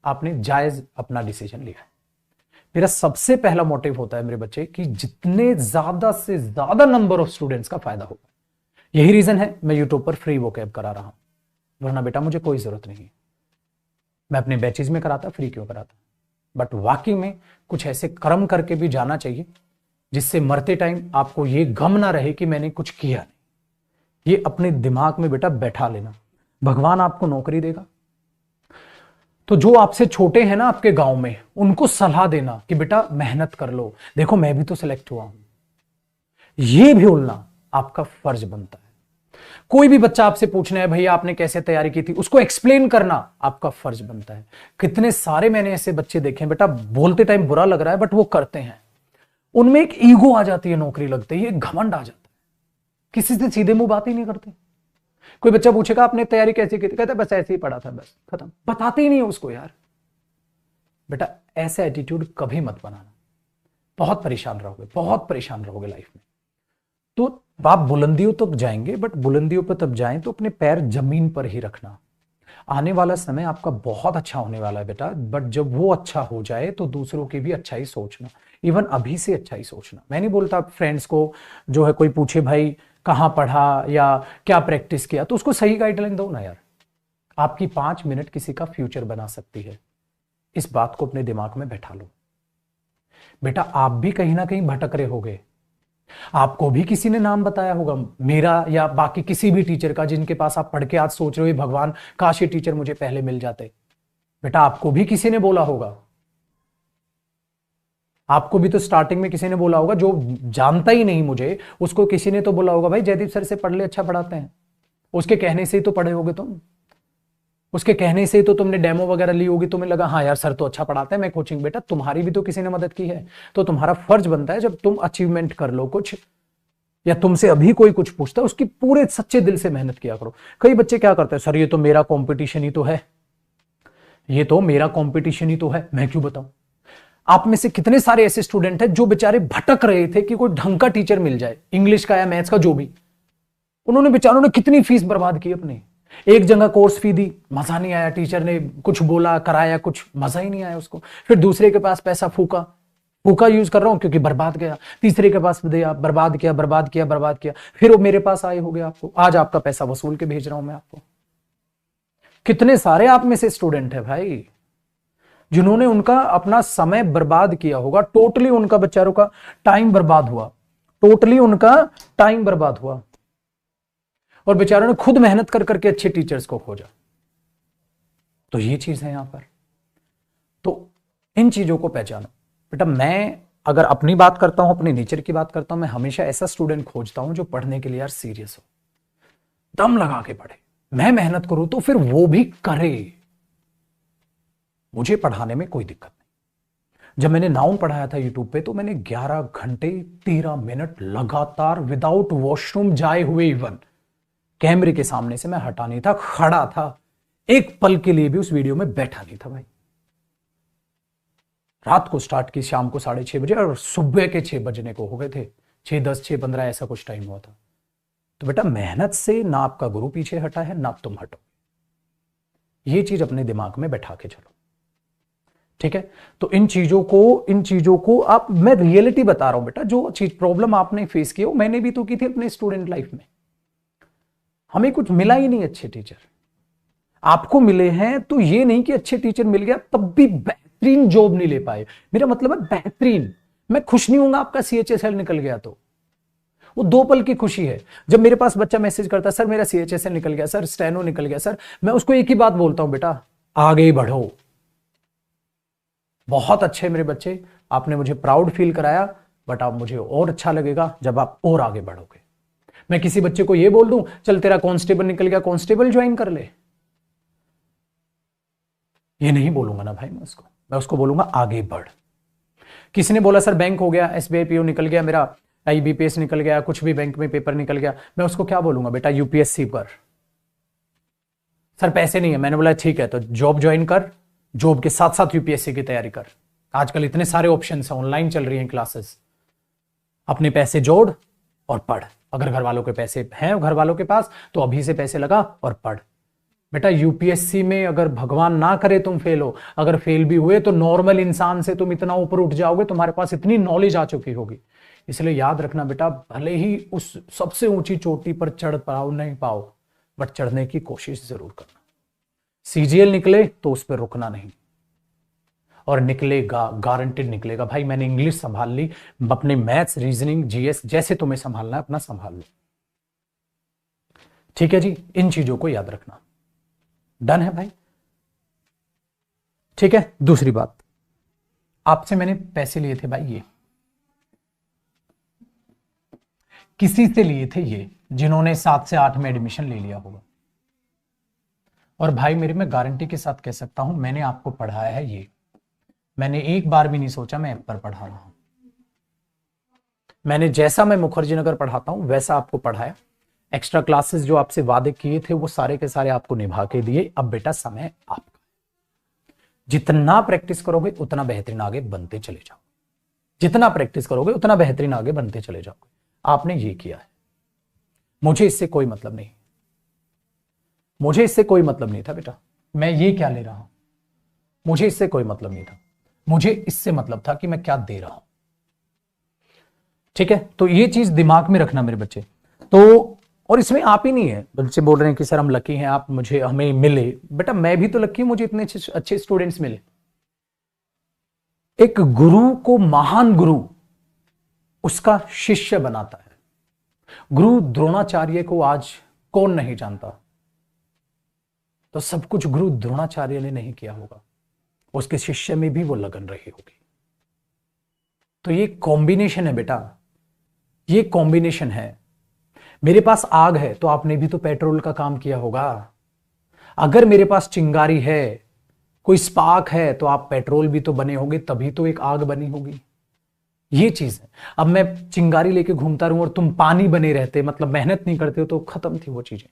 आपने जायज अपना डिसीजन लिया है। मेरा सबसे पहला मोटिव होता है मेरे बच्चे कि जितने ज्यादा से ज्यादा नंबर ऑफ स्टूडेंट्स का फायदा हो। यही रीजन है मैं यूट्यूब पर फ्री वोकैब करा रहा हूं, वरना बेटा मुझे कोई जरूरत नहीं है। मैं अपने बैचेज में कराता, फ्री क्यों कराता। बट वाकई में कुछ ऐसे कर्म करके भी जाना चाहिए जिससे मरते टाइम आपको ये गम ना रहे कि मैंने कुछ किया नहीं। ये अपने दिमाग में बेटा बैठा लेना। भगवान आपको नौकरी देगा तो जो आपसे छोटे हैं ना आपके गांव में, उनको सलाह देना कि बेटा मेहनत कर लो, देखो मैं भी तो सिलेक्ट हुआ हूं। ये भी बोलना आपका फर्ज बनता है। कोई भी बच्चा आपसे पूछना है भैया आपने कैसे तैयारी की थी, उसको एक्सप्लेन करना आपका फर्ज बनता है। कितने सारे मैंने ऐसे बच्चे देखे हैं बेटा, बोलते टाइम बुरा लग रहा है बट वो करते हैं। उनमें एक ईगो आ जाती है, नौकरी लगते ही एक घमंड आ जाता है, किसी से सीधे मुंह बात ही नहीं करते। कोई बच्चा पूछेगा आपने तैयारी कैसे की थी, कहता बस ऐसे ही पढ़ा था, बस खत्म। बताते ही नहीं है उसको। यार बेटा ऐसा एटीट्यूड कभी मत बनाना, बहुत परेशान रहोगे, बहुत परेशान रहोगे लाइफ में। तो आप बुलंदियों तक जाएंगे, बट बुलंदियों पर तब जाएं तो अपने पैर जमीन पर ही रखना। आने वाला समय आपका बहुत अच्छा होने वाला है बेटा, बट जब वो अच्छा हो जाए तो दूसरों की भी अच्छा ही सोचना। इवन अभी से अच्छा ही सोचना। मैं नहीं बोलता फ्रेंड्स को जो है कोई पूछे भाई कहां पढ़ा या क्या प्रैक्टिस किया, तो उसको सही गाइडलाइन दो ना यार। आपकी 5 मिनट किसी का फ्यूचर बना सकती है। इस बात को अपने दिमाग में बैठा लो। बेटा आप भी कहीं ना कहीं भटक रहे होगे, आपको भी किसी ने नाम बताया होगा मेरा या बाकी किसी भी टीचर का, जिनके पास आप पढ़ के आज सोच रहे हो भगवान काश ये टीचर मुझे पहले मिल जाते। बेटा आपको भी किसी ने बोला होगा, आपको भी तो स्टार्टिंग में किसी ने बोला होगा, जो जानता ही नहीं मुझे उसको किसी ने तो बोला होगा भाई जयदीप सर से पढ़ ले, अच्छा पढ़ाते हैं। उसके कहने से ही तो पढ़े होगे तुम, उसके कहने से ही तो तुमने डेमो वगैरह ली होगी, तुम्हें लगा हाँ यार सर तो अच्छा पढ़ाते हैं मैं कोचिंग। बेटा तुम्हारी भी तो किसी ने मदद की है, तो तुम्हारा फर्ज बनता है जब तुम अचीवमेंट कर लो कुछ, या तुमसे अभी कोई कुछ पूछता है उसकी पूरे सच्चे दिल से मेहनत किया करो। कई बच्चे क्या करते हैं, सर ये तो मेरा कंपटीशन ही तो है, ये तो मेरा कंपटीशन ही तो है, मैं क्यों बताऊं। आप में से कितने सारे ऐसे स्टूडेंट हैं जो बेचारे भटक रहे थे कि कोई ढंग का टीचर मिल जाए, इंग्लिश का या मैथ्स का जो भी। उन्होंने बेचारों ने कितनी फीस बर्बाद की अपनी, एक जगह कोर्स फी दी, मजा नहीं आया, टीचर ने कुछ बोला कराया, कुछ मजा ही नहीं आया उसको। फिर दूसरे के पास पैसा फूका, फूका यूज कर रहा हूं क्योंकि बर्बाद गया, तीसरे के पास दिया, बर्बाद किया बर्बाद किया बर्बाद किया, फिर वो मेरे पास आए हो गया आपको, आज आपका पैसा वसूल के भेज रहा हूं मैं आपको। कितने सारे आप में से स्टूडेंट है भाई जिन्होंने उनका अपना समय बर्बाद किया होगा, टोटली उनका बेचारों का टाइम बर्बाद हुआ, टोटली उनका टाइम बर्बाद हुआ, और बेचारों ने खुद मेहनत कर करके अच्छे टीचर्स को खोजा। तो ये चीज है यहां पर। तो इन चीजों को पहचानो बेटा। मैं अगर अपनी बात करता हूं, अपने नेचर की बात करता हूं, मैं हमेशा ऐसा स्टूडेंट खोजता हूं जो पढ़ने के लिए यार सीरियस हो, दम लगा के पढ़े। मैं मेहनत करूं तो फिर वो भी करे, मुझे पढ़ाने में कोई दिक्कत नहीं। जब मैंने नाउन पढ़ाया था यूट्यूब पे तो मैंने 11 घंटे 13 मिनट लगातार विदाउट वॉशरूम जाए हुए, इवन कैमरे के सामने से मैं हटा नहीं था, खड़ा था, एक पल के लिए भी उस वीडियो में बैठा नहीं था भाई। रात को स्टार्ट की, शाम को 6:30 बजे, और सुबह के 6 बजने को हो गए थे, 6:10 6:15 ऐसा कुछ टाइम हुआ था। तो बेटा मेहनत से ना आपका गुरु पीछे हटा है ना तुम हटो, ये चीज अपने दिमाग में बैठा के चलो, ठीक है। तो इन चीजों को आप, मैं रियलिटी बता रहा हूं बेटा, जो चीज प्रॉब्लम आपने फेस की हो मैंने भी तो की थी अपने स्टूडेंट लाइफ में। हमें कुछ मिला ही नहीं अच्छे टीचर, आपको मिले हैं, तो ये नहीं कि अच्छे टीचर मिल गया तब भी बेहतरीन जॉब नहीं ले पाए। मेरा मतलब है बेहतरीन। मैं खुश नहीं हूंगा आपका CHSL निकल गया तो, वो 2 पल की खुशी है। जब मेरे पास बच्चा मैसेज करता है सर मेरा CHSL निकल गया, सर स्टेनो निकल गया, सर मैं उसको एक ही बात बोलता हूं, बेटा आगे बढ़ो। बहुत अच्छे मेरे बच्चे, आपने मुझे प्राउड फील कराया, बट अब मुझे और अच्छा लगेगा जब आप और आगे बढ़ोगे। मैं किसी बच्चे को यह बोल दूं चल तेरा कांस्टेबल निकल गया, कांस्टेबल ज्वाइन कर ले, ये नहीं बोलूंगा ना भाई। मैं उसको बोलूंगा आगे बढ़। किसी ने बोला सर बैंक हो गया, SBI PO निकल गया मेरा, IBPS निकल गया, कुछ भी बैंक में पेपर निकल गया, मैं उसको क्या बोलूंगा, बेटा UPSC पर। सर पैसे नहीं है, मैंने बोला ठीक है तो जॉब ज्वाइन कर, जॉब के साथ साथ UPSC की तैयारी कर। आजकल इतने सारे ऑप्शन हैं, ऑनलाइन चल रही हैं क्लासेस, अपने पैसे जोड़ और पढ़। अगर घर वालों के पैसे हैं घर वालों के पास तो अभी से पैसे लगा और पढ़। बेटा यूपीएससी में अगर भगवान ना करे तुम फेल हो, अगर फेल भी हुए तो नॉर्मल इंसान से तुम इतना ऊपर उठ जाओगे, तुम्हारे पास इतनी नॉलेज आ चुकी होगी। इसलिए याद रखना बेटा, भले ही उस सबसे ऊंची चोटी पर चढ़ पाओ नहीं पाओ, बट चढ़ने की कोशिश जरूर करना। सीजीएल निकले तो उस पर रुकना नहीं, और निकलेगा, गारंटेड निकलेगा। भाई मैंने इंग्लिश संभाल ली, अपने मैथ्स, रीजनिंग, जीएस जैसे तुम्हें संभालना है अपना संभाल लो। ठीक है जी, इन चीजों को याद रखना। डन है भाई? ठीक है। दूसरी बात, आपसे मैंने पैसे लिए थे भाई, ये किसी से लिए थे, ये जिन्होंने 7 से 8 में एडमिशन ले लिया होगा। और भाई मेरी, मैं गारंटी के साथ कह सकता हूं, मैंने आपको पढ़ाया है ये, मैंने एक बार भी नहीं सोचा मैं ऐप पर पढ़ा रहा हूं। मैंने जैसा मैं मुखर्जी नगर पढ़ाता हूं वैसा आपको पढ़ाया। एक्स्ट्रा क्लासेस जो आपसे वादे किए थे वो सारे के सारे आपको निभा के दिए। अब बेटा समय आपका, जितना प्रैक्टिस करोगे उतना बेहतरीन आगे बनते चले जाओ, जितना प्रैक्टिस करोगे उतना बेहतरीन आगे बनते चले जाओगे। आपने ये किया है, मुझे इससे कोई मतलब नहीं, मुझे इससे कोई मतलब नहीं था बेटा, मैं ये क्या ले रहा हूं, मुझे इससे कोई मतलब नहीं था, मुझे इससे मतलब था कि मैं क्या दे रहा हूं। ठीक है, तो ये चीज दिमाग में रखना मेरे बच्चे। तो और इसमें आप ही नहीं है, बच्चे बोल रहे हैं कि सर हम लकी हैं, आप मुझे हमें मिले। बेटा मैं भी तो लकी हूं, मुझे इतने अच्छे स्टूडेंट्स मिले। एक गुरु को महान गुरु उसका शिष्य बनाता है। गुरु द्रोणाचार्य को आज कौन नहीं जानता, तो सब कुछ गुरु द्रोणाचार्य ने नहीं किया होगा, उसके शिष्य में भी वो लगन रही होगी। तो ये कॉम्बिनेशन है बेटा, ये कॉम्बिनेशन है। मेरे पास आग है तो आपने भी तो पेट्रोल का काम किया होगा। अगर मेरे पास चिंगारी है, कोई स्पार्क है, तो आप पेट्रोल भी तो बने होंगे, तभी तो एक आग बनी होगी। ये चीज है। अब मैं चिंगारी लेके घूमता रहूं और तुम पानी बने रहते, मतलब मेहनत नहीं करते हो, तो खत्म थी वो चीजें।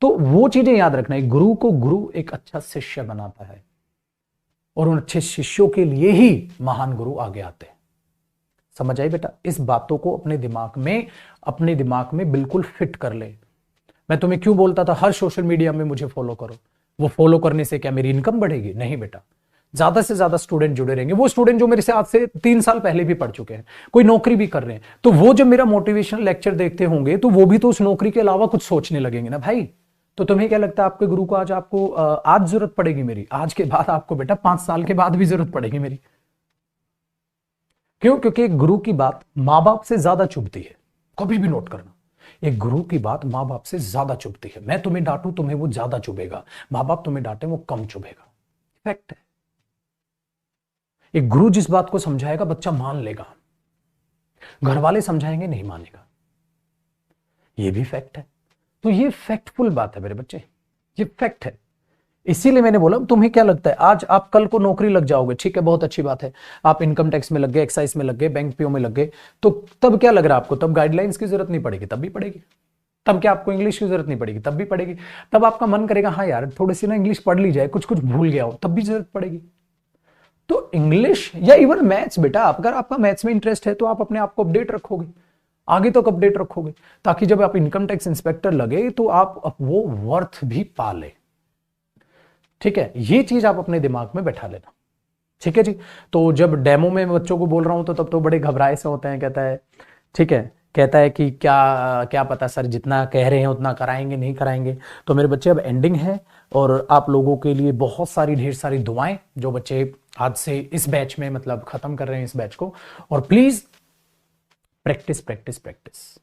तो वो चीजें याद रखना है, गुरु को गुरु एक अच्छा शिष्य बनाता है, और उन अच्छे शिष्यों के लिए ही महान गुरु आगे आते हैं। समझ आई बेटा? इस बातों को अपने दिमाग में बिल्कुल फिट कर ले। मैं तुम्हें क्यों बोलता था हर सोशल मीडिया में मुझे फॉलो करो, वो फॉलो करने से क्या मेरी इनकम बढ़ेगी? नहीं बेटा, ज्यादा से ज्यादा स्टूडेंट जुड़े रहेंगे। वो स्टूडेंट जो मेरे से आज से 3 साल पहले भी पढ़ चुके हैं, कोई नौकरी भी कर रहे हैं, तो वो जब मेरा मोटिवेशनल लेक्चर देखते होंगे तो वो भी तो उस नौकरी के अलावा कुछ सोचने लगेंगे ना भाई। तो तुम्हें क्या लगता है आपके गुरु को आज जरूरत पड़ेगी मेरी? आज के बाद आपको बेटा 5 साल के बाद भी जरूरत पड़ेगी मेरी। क्यों? क्योंकि एक गुरु की बात मां बाप से ज्यादा चुभती है। कभी भी नोट करना, एक गुरु की बात मां बाप से ज्यादा चुभती है। मैं तुम्हें डांटूं तुम्हें वो ज्यादा चुभेगा, मां बाप तुम्हें डांटे वो कम चुभेगा। फैक्ट है। एक गुरु जिस बात को समझाएगा बच्चा मान लेगा, घर वाले समझाएंगे नहीं मानेगा, ये भी फैक्ट है। तो ये फैक्टफुल बात है मेरे बच्चे, ये फैक्ट है। इसीलिए मैंने बोला तुम्हें क्या लगता है आज आप कल को नौकरी लग जाओगे, ठीक है, बहुत अच्छी बात है, आप इनकम टैक्स में लग गए, एक्साइज में लग गए, बैंक पीओ में लग गए, तो तब क्या लग रहा है आपको? तब गाइडलाइंस की जरूरत नहीं पड़ेगी, तब भी पड़ेगी। तब क्या आपको इंग्लिश की जरूरत नहीं पड़ेगी? तब भी पड़ेगी। तब आपका मन करेगा हाँ यार थोड़ी सी ना इंग्लिश पढ़ ली जाए, कुछ कुछ भूल गया हो, तब भी जरूरत पड़ेगी। तो इंग्लिश या इवन मैथ्स बेटा, अगर आपका मैथ्स में इंटरेस्ट है तो आप अपने आप को अपडेट रखोगे, आगे तक अपडेट रखोगे, ताकि जब आप इनकम टैक्स इंस्पेक्टर लगे तो आप वो वर्थ भी पाले। ठीक है, ये चीज आप अपने दिमाग में बैठा लेना। ठीक है जी। तो जब डेमो में बच्चों को बोल रहा हूं तो तब तो बड़े घबराए से होते हैं, कहता है ठीक है, कहता है कि क्या क्या पता सर, जितना कह रहे हैं उतना कराएंगे नहीं कराएंगे। तो मेरे बच्चे अब एंडिंग है, और आप लोगों के लिए बहुत सारी ढेर सारी दुआएं, जो बच्चे आज से इस बैच में मतलब खत्म कर रहे हैं इस बैच को। और please practice practice practice.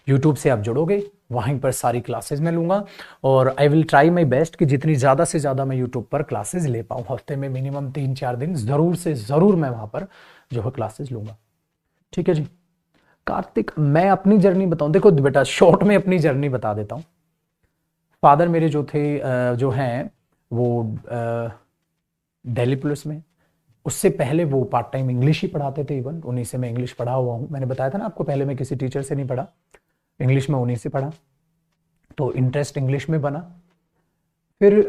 YouTube से आप जुड़ोगे, वहीं पर सारी क्लासेस मैं लूंगा, और I will try my best कि जितनी ज्यादा से ज्यादा मैं यूट्यूब पर क्लासेस ले पाऊं। हफ्ते में मिनिमम 3-4 दिन जरूर से जरूर मैं वहां पर जो है क्लासेस लूंगा। ठीक है जी। कार्तिक, मैं अपनी जर्नी बताऊं, देखो बेटा शॉर्ट में अपनी जर्नी बता देता हूं। फादर मेरे जो थे जो हैं वो दिल्ली पुलिस में, उससे पहले वो पार्ट टाइम इंग्लिश ही पढ़ाते थे, इवन उन्हीं से मैं इंग्लिश पढ़ा हुआ हूं। मैंने बताया था ना आपको पहले, मैं किसी टीचर से नहीं पढ़ा, इंग्लिश में उन्हीं से पढ़ा, तो इंटरेस्ट इंग्लिश में बना। फिर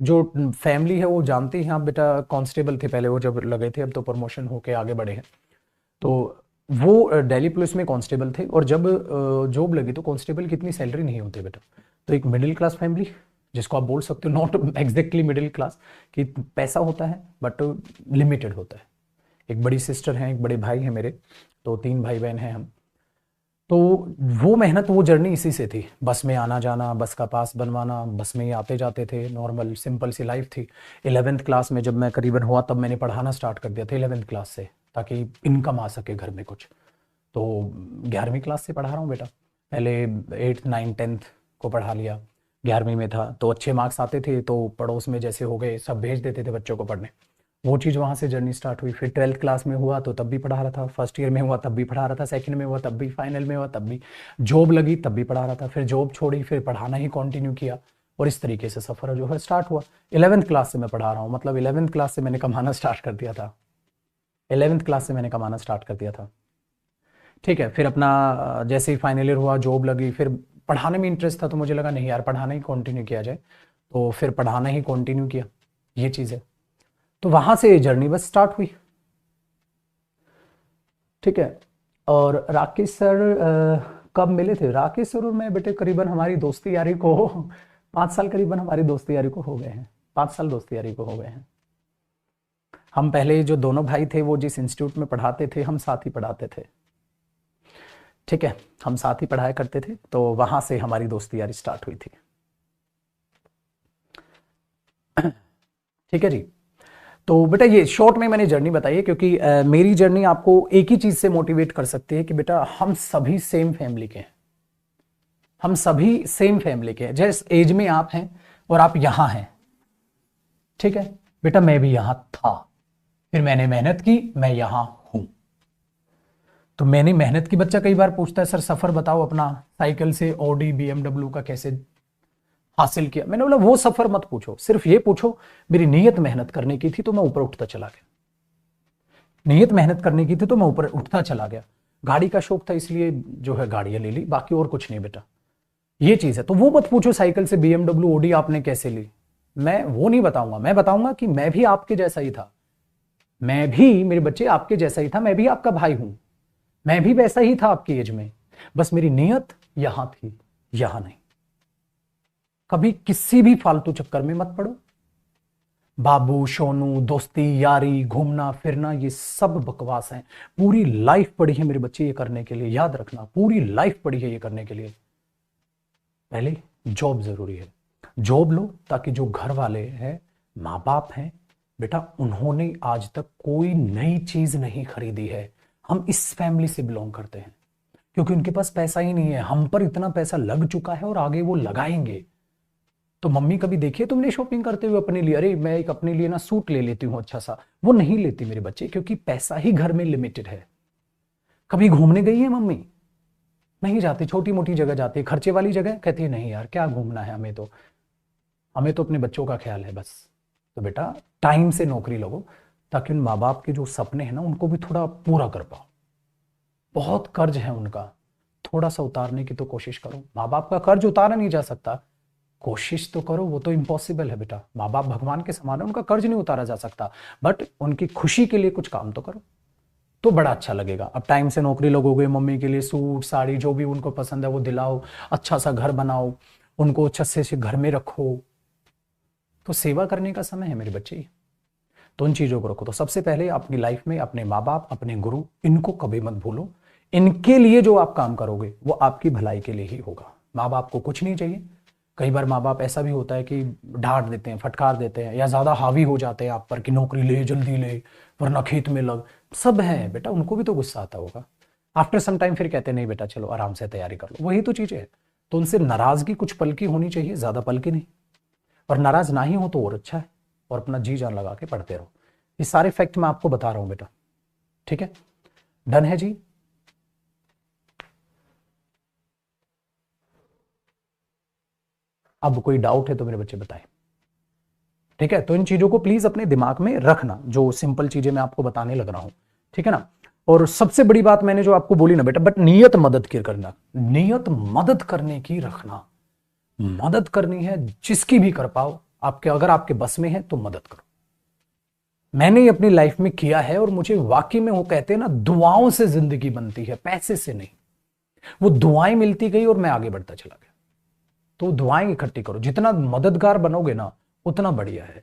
जो फैमिली है वो जानती है आप बेटा, कांस्टेबल थे पहले वो जब लगे थे, अब तो प्रमोशन होके आगे बढ़े हैं। तो वो दिल्ली पुलिस में कांस्टेबल थे, और जब जॉब लगी तो कांस्टेबल की इतनी सैलरी नहीं होती बेटा, तो एक मिडिल क्लास फैमिली, जिसको आप बोल सकते हो नॉट एग्जैक्टली मिडिल क्लास, कि पैसा होता है बट लिमिटेड होता है। एक बड़ी सिस्टर है, एक बड़े भाई हैं मेरे, तो 3 भाई बहन हैं हम। तो वो मेहनत, वो जर्नी इसी से थी, बस में आना जाना, बस का पास बनवाना, बस में ही आते जाते थे, नॉर्मल सिंपल सी लाइफ थी। 11th क्लास में जब मैं करीबन हुआ तब मैंने पढ़ाना स्टार्ट कर दिया था 11th क्लास से, ताकि इनकम आ सके घर में कुछ। तो 11वीं क्लास से पढ़ा रहा हूँ बेटा। पहले 8th 9th 10th को पढ़ा लिया, 11वीं में था तो अच्छे मार्क्स आते थे, तो पड़ोस में जैसे हो गए सब भेज देते थे बच्चों को पढ़ने, वो चीज़ वहाँ से जर्नी स्टार्ट हुई। फिर 12th क्लास में हुआ तो तब भी पढ़ा रहा था, फर्स्ट ईयर में हुआ तब भी पढ़ा रहा था, सेकंड में हुआ तब भी, फाइनल में हुआ तब भी, जॉब लगी तब भी पढ़ा रहा था, फिर जॉब छोड़ी फिर पढ़ाना ही कंटिन्यू किया, और इस तरीके से सफ़र जो है स्टार्ट हुआ। 11th क्लास से मैं पढ़ा रहा हूँ, मतलब 11th क्लास से मैंने कमाना स्टार्ट कर दिया था, 11th क्लास से मैंने कमाना स्टार्ट कर दिया था। ठीक है, फिर अपना जैसे ही फाइनल ईयर हुआ, जॉब लगी, फिर पढ़ाने में इंटरेस्ट था तो मुझे लगा नहीं यार पढ़ाना ही कंटिन्यू किया जाए, तो फिर पढ़ाना ही कंटिन्यू किया, ये चीज़ है। तो वहां से जर्नी बस स्टार्ट हुई। ठीक है, और राकेश सर कब मिले थे? राकेश सर और मैं बेटे करीबन हमारी दोस्ती यारी को 5 साल करीबन हमारी दोस्ती यारी को हो गए हैं, 5 साल दोस्ती यारी को हो गए हैं। हम पहले जो दोनों भाई थे वो जिस इंस्टीट्यूट में पढ़ाते थे हम साथ ही पढ़ाते थे। ठीक है, हम साथ ही पढ़ाया करते थे, तो वहां से हमारी दोस्ती यारी स्टार्ट हुई थी। ठीक है जी, तो बेटा ये शॉर्ट में मैंने जर्नी बताई है, क्योंकि मेरी जर्नी आपको एक ही चीज से मोटिवेट कर सकती है कि बेटा हम सभी सेम फैमिली के हैं, हम सभी सेम फैमिली के हैं। जिस एज में आप हैं और आप यहां हैं, ठीक है बेटा, मैं भी यहां था, फिर मैंने मेहनत की, मैं यहां हूं। तो मैंने मेहनत की, बच्चा कई बार पूछता है सर सफर बताओ अपना, साइकिल से ऑडी BMW का कैसे हासिल किया। मैंने बोला वो सफर मत पूछो, सिर्फ ये पूछो मेरी नीयत मेहनत करने की थी तो मैं ऊपर उठता चला गया, नीयत मेहनत करने की थी तो मैं ऊपर उठता चला गया। गाड़ी का शौक था इसलिए जो है गाड़ियां ले ली, बाकी और कुछ नहीं बेटा, ये चीज है। तो वो मत पूछो साइकिल से BMW ऑडी आपने कैसे ली, मैं वो नहीं बताऊंगा। मैं बताऊंगा कि मैं भी आपके जैसा ही था, मैं भी, मेरे बच्चे आपके जैसा ही था, मैं भी आपका भाई हूं, मैं भी वैसा ही था आपकी एज में, बस मेरी नीयत यहां थी, यहां नहीं। कभी किसी भी फालतू चक्कर में मत पड़ो। बाबू सोनू, दोस्ती यारी, घूमना फिरना, ये सब बकवास है। पूरी लाइफ पड़ी है मेरे बच्चे ये करने के लिए, याद रखना, पूरी लाइफ पड़ी है ये करने के लिए। पहले जॉब जरूरी है, जॉब लो, ताकि जो घर वाले हैं, माँ बाप हैं बेटा, उन्होंने आज तक कोई नई चीज नहीं खरीदी है। हम इस फैमिली से बिलोंग करते हैं, क्योंकि उनके पास पैसा ही नहीं है, हम पर इतना पैसा लग चुका है और आगे वो लगाएंगे। तो मम्मी कभी देखिए तुमने शॉपिंग करते हुए अपने लिए, अरे मैं एक अपने लिए ना सूट ले लेती हूँ अच्छा सा, वो नहीं लेती मेरे बच्चे, क्योंकि पैसा ही घर में लिमिटेड है। कभी घूमने गई है मम्मी? नहीं जाती, छोटी मोटी जगह जाती है, खर्चे वाली जगह कहती है नहीं यार क्या घूमना है, हमें तो अपने बच्चों का ख्याल है बस। तो बेटा टाइम से नौकरी लगो, ताकि उन माँ बाप के जो सपने हैं ना उनको भी थोड़ा पूरा कर पाओ। बहुत कर्ज है उनका, थोड़ा सा उतारने की तो कोशिश करो। माँ बाप का कर्ज उतारा नहीं जा सकता, कोशिश तो करो, वो तो इम्पॉसिबल है बेटा। माँ बाप भगवान के समान है, उनका कर्ज नहीं उतारा जा सकता, बट उनकी खुशी के लिए कुछ काम तो करो, तो बड़ा अच्छा लगेगा। अब टाइम से नौकरी लगोगे, मम्मी के लिए सूट साड़ी जो भी उनको पसंद है वो दिलाओ, अच्छा सा घर बनाओ, उनको अच्छे से घर में रखो, तो सेवा करने का समय है मेरे बच्चे। तो उन चीजों को रखो। तो सबसे पहले अपनी लाइफ में अपने माँ बाप, अपने गुरु, इनको कभी मत भूलो। इनके लिए जो आप काम करोगे वो आपकी भलाई के लिए ही होगा। माँ बाप को कुछ नहीं चाहिए। कई बार माँ बाप ऐसा भी होता है कि डांट देते हैं, फटकार देते हैं, या ज्यादा हावी हो जाते हैं आप पर कि नौकरी ले, जल्दी ले, वरना खेत में लग। सब है बेटा, उनको भी तो गुस्सा आता होगा। आफ्टर सम टाइम फिर कहते हैं नहीं बेटा चलो आराम से तैयारी कर लो, वही तो चीजें है। तो उनसे नाराजगी कुछ पल की होनी चाहिए, ज्यादा पल की नहीं। और नाराज ना ही हो तो और अच्छा है, और अपना जी जान लगा के पढ़ते रहो। ये सारे फैक्ट मैं आपको बता रहा हूं बेटा, ठीक है? डन है जी? अब कोई डाउट है तो मेरे बच्चे बताएं, ठीक है? तो इन चीजों को प्लीज अपने दिमाग में रखना, जो सिंपल चीजें मैं आपको बताने लग रहा हूं, ठीक है ना? और सबसे बड़ी बात मैंने जो आपको बोली ना बेटा, बट नियत मदद की करना, नियत मदद करने की रखना। मदद करनी है जिसकी भी कर पाओ, आपके अगर आपके बस में है तो मदद करो। मैंने अपनी लाइफ में किया है, और मुझे वाकई में, वो कहते हैं ना दुआओं से जिंदगी बनती है, पैसे से नहीं। वो दुआएं मिलती गई और मैं आगे बढ़ता चला गया। तो दुआएं इकट्ठी करो, जितना मददगार बनोगे ना उतना बढ़िया है।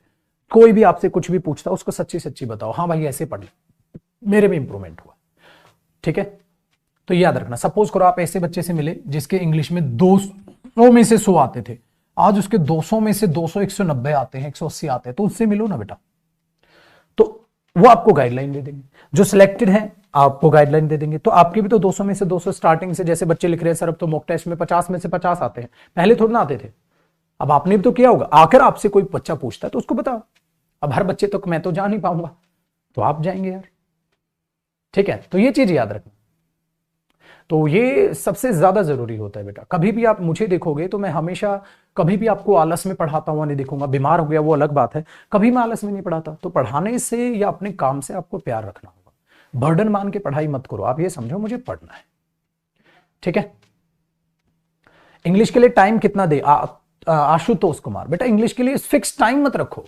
कोई भी आपसे कुछ भी पूछता है उसको सच्ची सच्ची बताओ, हाँ भाई ऐसे पढ़ ले, मेरे में इंप्रूवमेंट हुआ। ठीक है, तो याद रखना, सपोज करो आप ऐसे बच्चे से मिले जिसके इंग्लिश में 200 में से 100 आते थे, आज उसके 200 में से 200 190 आते हैं, 180 आते हैं, तो उससे मिलो ना बेटा, तो वो आपको गाइडलाइन दे देंगे। जो सिलेक्टेड है आपको गाइडलाइन दे देंगे। तो आपके भी तो 200 में से 200 स्टार्टिंग से, जैसे बच्चे लिख रहे हैं सर अब तो मॉक टेस्ट में 50 में से 50 आते हैं, पहले थोड़ा ना आते थे, अब आपने भी तो किया होगा। आखिर आपसे कोई बच्चा पूछता है तो उसको बताओ। अब हर बच्चे तक मैं तो जा नहीं पाऊंगा, तो आप जाएंगे यार। ठीक है, तो ये चीज याद रखना। तो ये सबसे ज्यादा जरूरी होता है बेटा। कभी भी आप मुझे देखोगे तो मैं हमेशा कभी भी आपको आलस में पढ़ाता हुआ नहीं देखूंगा। बीमार हो गया वो अलग बात है, कभी मैं आलस में नहीं पढ़ाता। तो पढ़ाने से या अपने काम से आपको प्यार रखना होगा। बर्डन मान के पढ़ाई मत करो, आप ये समझो मुझे पढ़ना है। ठीक है, इंग्लिश के लिए टाइम कितना दे? आशुतोष कुमार, बेटा इंग्लिश के लिए फिक्स टाइम मत रखो।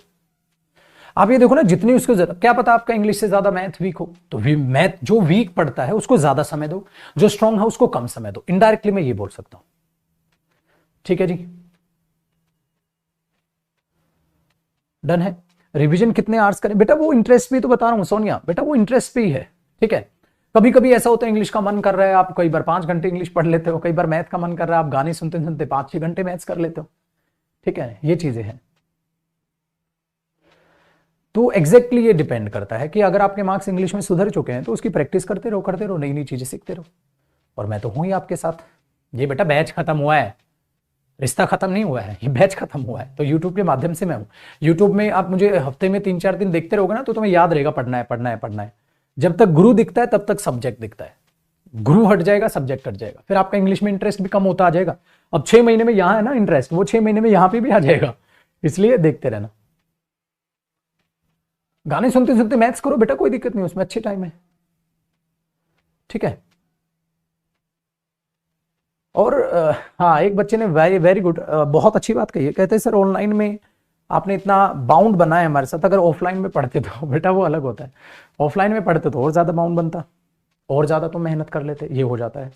आप ये देखो ना, जितनी उसको ज्यादा, क्या पता आपका इंग्लिश से ज्यादा मैथ वीक हो, तो मैथ जो वीक पढ़ता है उसको ज्यादा समय दो, जो स्ट्रांग है उसको कम समय दो। इनडायरेक्टली मैं ये बोल सकता हूं। ठीक है जी, डन है। रिवीजन कितने आवर्स करें? बेटा वो इंटरेस्ट पे तो बता रहा हूं सोनिया, बेटा वो इंटरेस्ट पे ही है। ठीक है, कभी कभी ऐसा होता है इंग्लिश का मन कर रहा है, आप कई बार 5 घंटे इंग्लिश पढ़ लेते हो, कई बार मैथ का मन कर रहा है, आप गाने सुनते सुनते 5-6 घंटे मैथ्स कर लेते हो। ठीक है, ये चीजें हैं। तो एग्जैक्टली ये डिपेंड करता है कि अगर आपके मार्क्स इंग्लिश में सुधर चुके हैं तो उसकी प्रैक्टिस करते रहो, नई नई चीजें सीखते रहो। और मैं तो हूं ही आपके साथ। ये बेटा बैच खत्म हुआ है, रिश्ता खत्म नहीं हुआ है, ये बैच खत्म हुआ है। तो यूट्यूब के माध्यम से मैं हूं। यूट्यूब में आप मुझे हफ्ते में 3-4 दिन देखते रहोगे ना, तो तुम्हें याद रहेगा पढ़ना है पढ़ना है पढ़ना है। जब तक गुरु दिखता है तब तक सब्जेक्ट दिखता है, गुरु हट जाएगा सब्जेक्ट हट जाएगा, फिर आपका इंग्लिश में इंटरेस्ट भी कम होता आ जाएगा। अब 6 महीने में यहां है ना इंटरेस्ट, वो 6 महीने में यहां पे भी आ जाएगा। इसलिए देखते रहना, गाने सुनते सुनते मैथ्स करो बेटा, कोई दिक्कत नहीं, उसमें अच्छे टाइम है। ठीक है, और हाँ एक बच्चे ने वेरी वेरी गुड, बहुत अच्छी बात कही है। कहते हैं सर ऑनलाइन में आपने इतना बाउंड बना है हमारे साथ, अगर ऑफलाइन में पढ़ते तो बेटा वो अलग होता है। ऑफलाइन में पढ़ते तो और ज्यादा बाउंड बनता, और ज्यादा तो मेहनत कर लेते, ये हो जाता है।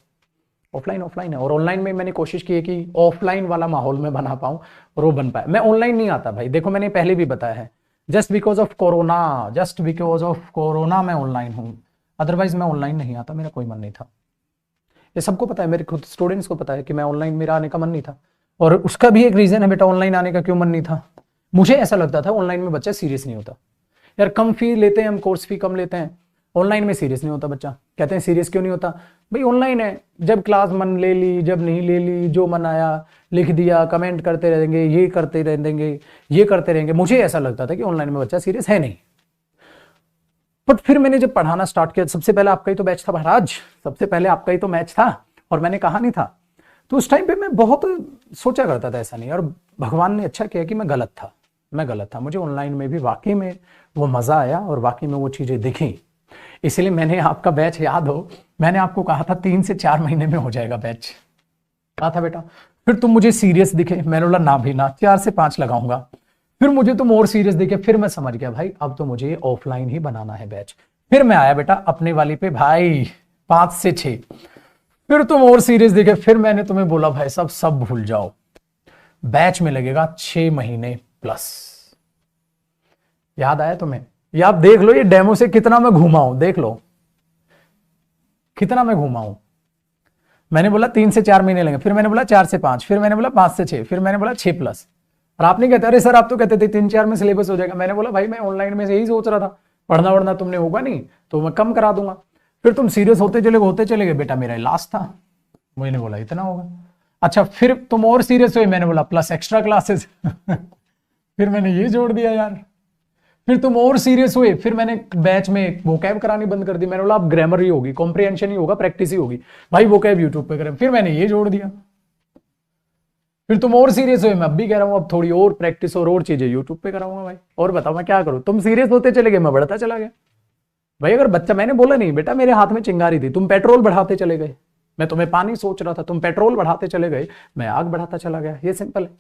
ऑफलाइन ऑफलाइन है, और ऑनलाइन में मैंने कोशिश की है कि ऑफलाइन वाला माहौल में बना पाऊं और वो बन पाए। मैं ऑनलाइन नहीं आता भाई, देखो मैंने पहले भी बताया है, जस्ट बिकॉज ऑफ कोरोना मैं ऑनलाइन हूं, अदरवाइज मैं ऑनलाइन नहीं आता, मेरा कोई मन नहीं था। ये सबको पता है, मेरे खुद स्टूडेंट्स को पता है कि मैं ऑनलाइन, मेरा आने का मन नहीं था। और उसका भी एक रीजन है बेटा, ऑनलाइन आने का क्यों मन नहीं था। मुझे ऐसा लगता था ऑनलाइन में बच्चा सीरियस नहीं होता, यार कम फी लेते हैं हम, कोर्स फी कम लेते हैं, ऑनलाइन में सीरियस नहीं होता बच्चा। कहते हैं सीरियस क्यों नहीं होता? भाई ऑनलाइन है, जब क्लास मन ले ली, जब नहीं ले ली, जो मन आया लिख दिया, कमेंट करते रहेंगे, ये करते रहेंगे, ये करते रहेंगे। मुझे ऐसा लगता था कि ऑनलाइन में बच्चा सीरियस है नहीं। बट फिर मैंने जब पढ़ाना स्टार्ट किया, सबसे पहले आपका ही तो बैच था महाराज, सबसे पहले आपका ही तो मैच था, और मैंने कहा नहीं था। तो उस टाइम पे मैं बहुत सोचा करता था ऐसा नहीं, और भगवान ने अच्छा किया कि मैं गलत था। मुझे ऑनलाइन में भी वाकई में वो मजा आया और वाकई में वो चीजें दिखी। इसलिए मैंने आपका बैच, याद हो मैंने आपको कहा था 3 से 4 महीने में हो जाएगा बैच, कहा था बेटा। फिर तुम मुझे सीरियस दिखे, मैंने बोला ना भी ना, 4 से 5 लगाऊंगा। फिर मुझे तुम और सीरियस दिखे, फिर मैं समझ गया भाई अब तो मुझे ऑफलाइन ही बनाना है बैच। फिर मैं आया बेटा अपने वाली पे भाई 5 से 6। फिर तुम और सीरियस दिखे, फिर मैंने तुम्हें बोला भाई साहब सब भूल जाओ, बैच में लगेगा 6 महीने प्लस। याद आया तुम्हें? ये आप देख लो, ये डेमो से कितना मैं घूमा हूं, देख लो कितना मैं घूमा हूं। मैंने बोला 3 से 4 महीने लगेंगे, फिर मैंने बोला 4 से 5, फिर मैंने बोला 5 से 6, फिर मैंने बोला 6 प्लस। और आपने कहते अरे सर आप तो कहते थे 3-4 में सिलेबस हो जाएगा। मैंने बोला भाई मैं ऑनलाइन में से यही सोच रहा था, पढ़ना वढ़ना तुमने होगा नहीं तो मैं कम करा दूंगा। फिर तुम सीरियस होते चले गए बेटा, मेरा लास्ट था। मैंने बोला इतना होगा, अच्छा फिर तुम और सीरियस हुए, मैंने बोला प्लस एक्स्ट्रा क्लासेस फिर मैंने ये जोड़ दिया यार। फिर तुम और सीरियस हुए, फिर मैंने बैच में वोकैब करानी बंद कर दी। मैंने बोला अब ग्रामर ही होगी, कॉम्प्रिहेंशन ही होगा, प्रैक्टिस ही होगी भाई, वोकैब यूट्यूब पे करें। फिर मैंने ये जोड़ दिया। फिर तुम और सीरियस हुए, मैं अब भी कह रहा हूं अब थोड़ी और प्रैक्टिस और चीजें यूट्यूब पे कराऊंगा भाई। और बताओ मैं क्या करूं? तुम सीरियस होते चले गए, मैं बढ़ता चला गया भाई। अगर बच्चा, मैंने बोला नहीं बेटा मेरे हाथ में चिंगारी थी, तुम पेट्रोल बढ़ाते चले गए, मैं तुम्हें पानी सोच रहा था, तुम पेट्रोल बढ़ाते चले गए, मैं आग बढ़ाता चला गया। ये सिंपल है।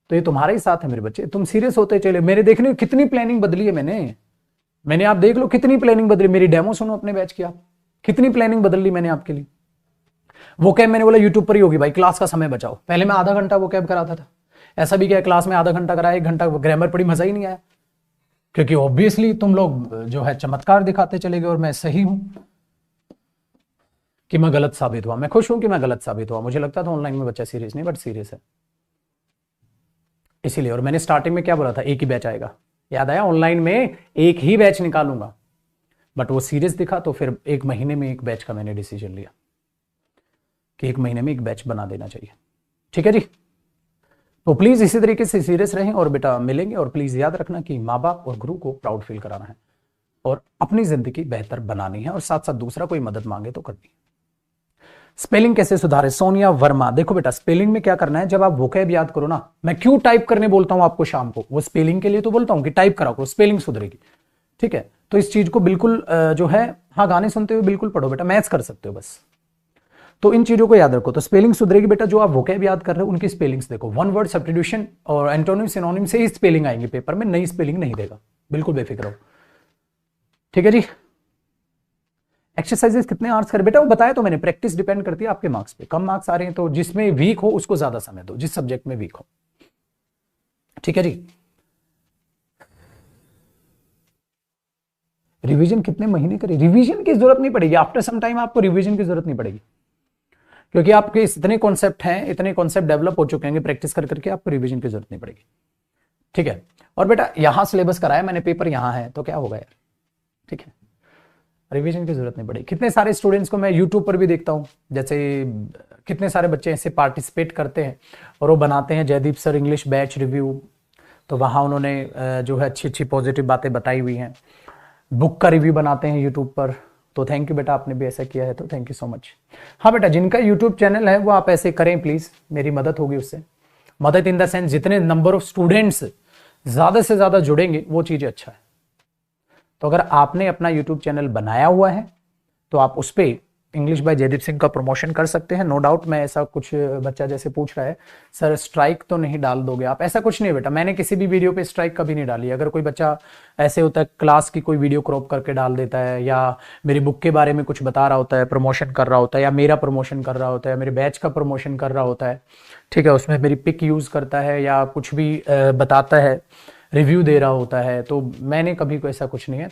तो ये तुम्हारे ही साथ है मेरे बच्चे, तुम सीरियस होते चले। मेरे देखने कितनी प्लानिंग बदली है मैंने आप देख लो कितनी प्लानिंग बदली। मेरी डेमो सुनो अपने बैच की, आप कितनी प्लानिंग बदल ली मैंने आपके लिए। वोकैब मैंने बोला यूट्यूब पर ही होगी भाई, क्लास का समय बचाओ। पहले मैं आधा घंटा वोकैब कराता था, ऐसा भी क्या क्लास में आधा घंटा कराया, 1 घंटा ग्रामर पढ़ी, मजा ही नहीं आया, क्योंकि ऑब्वियसली तुम लोग जो है चमत्कार दिखाते चले गए और मैं सही हूं कि मैं गलत साबित हुआ। मैं खुश हूं कि मैं गलत साबित हुआ। मुझे लगता था ऑनलाइन में बच्चा सीरियस नहीं, बट सीरियस है इसीलिए। और मैंने स्टार्टिंग में क्या बोला था, एक ही बैच आएगा, याद आया, ऑनलाइन में एक ही बैच निकालूंगा, बट वो सीरियस दिखा तो फिर 1 महीने में एक बैच का मैंने डिसीजन लिया कि 1 महीने में एक बैच बना देना चाहिए। ठीक है जी, तो प्लीज इसी तरीके से सीरियस रहें और बेटा मिलेंगे। और प्लीज याद रखना कि माँ बाप और गुरु को प्राउड फील कराना है और अपनी जिंदगी बेहतर बनानी है, और साथ साथ दूसरा कोई मदद मांगे तो करनी है। स्पेलिंग कैसे सुधारे, सोनिया वर्मा। देखो बेटा, स्पेलिंग में क्या करना है, जब आप वोकैब याद करो ना, मैं क्यों टाइप करने बोलता हूं आपको शाम को, वो स्पेलिंग के लिए तो बोलता हूं कि टाइप करा करो, स्पेलिंग सुधरेगी। ठीक है, तो इस चीज को बिल्कुल जो है, हाँ गाने सुनते हुए बिल्कुल पढ़ो बेटा, मैथ्स कर सकते हो बस, तो इन चीजों को याद रखो, तो स्पेलिंग सुधरेगी बेटा। जो आप वोकैब याद कर रहे हो उनकी स्पेलिंग्स देखो, वन वर्ड सब्स्टिट्यूशन और एंटोनिम सिनोनिम से ही स्पेलिंग आएंगे पेपर में, नई स्पेलिंग नहीं देगा, बिल्कुल बेफिक्र हो। ठीक है जी, एक्सरसाइजेस कितने आवर्स करें बेटा, वो बताया तो मैंने, प्रैक्टिस डिपेंड करती है आपके मार्क्स पे। कम मार्क्स आ रहे हैं तो जिसमें वीक हो उसको ज्यादा समय दो, जिस सब्जेक्ट में वीक हो। ठीक है जी, रिवीजन कितने महीने करें, रिवीजन की जरूरत नहीं पड़ेगी, आफ्टर सम टाइम आपको रिवीजन की जरूरत नहीं पड़ेगी, क्योंकि आपके इतने कॉन्सेप्ट हैं, इतने कॉन्सेप्ट डेवलप हो चुके हैं, प्रैक्टिस कर करके आपको रिवीजन की जरूरत नहीं पड़ेगी। ठीक है, और बेटा यहां सिलेबस कराया मैंने, पेपर यहां है तो क्या होगा यार। ठीक है, रिवीजन की जरूरत नहीं पड़ेगी। कितने सारे स्टूडेंट्स को मैं यूट्यूब पर भी देखता हूं, जैसे कितने सारे बच्चे ऐसे पार्टिसिपेट करते हैं और वो बनाते हैं Jaideep sir English batch review, तो वहां उन्होंने जो है अच्छी अच्छी पॉजिटिव बातें बताई हुई हैं। बुक का रिव्यू बनाते हैं यूट्यूब पर, तो थैंक यू बेटा, आपने भी ऐसा किया है तो थैंक यू सो मच। हाँ बेटा, जिनका यूट्यूब चैनल है वो आप ऐसे करें प्लीज, मेरी मदद होगी उससे। मदद इन द सेंस, जितने नंबर ऑफ स्टूडेंट्स ज्यादा से ज्यादा जुड़ेंगे वो चीज अच्छा है। तो अगर आपने अपना यूट्यूब चैनल बनाया हुआ है तो आप उस पर इंग्लिश बाय जयदीप सिंह का प्रमोशन कर सकते हैं। नो डाउट, मैं ऐसा कुछ, बच्चा जैसे पूछ रहा है सर स्ट्राइक तो नहीं डाल दोगे आप, ऐसा कुछ नहीं बेटा, मैंने किसी भी वीडियो पे स्ट्राइक कभी नहीं डाली। अगर कोई बच्चा ऐसे होता है क्लास की कोई वीडियो क्रॉप करके डाल देता है, या मेरी बुक के बारे में कुछ बता रहा होता है, प्रमोशन कर रहा होता है, या मेरा प्रमोशन कर रहा होता है, मेरे बैच का प्रमोशन कर रहा होता है, ठीक है, उसमें मेरी पिक यूज करता है या कुछ भी बताता है, रिव्यू दे रहा होता है, तो मैंने कभी ऐसा कुछ नहीं है।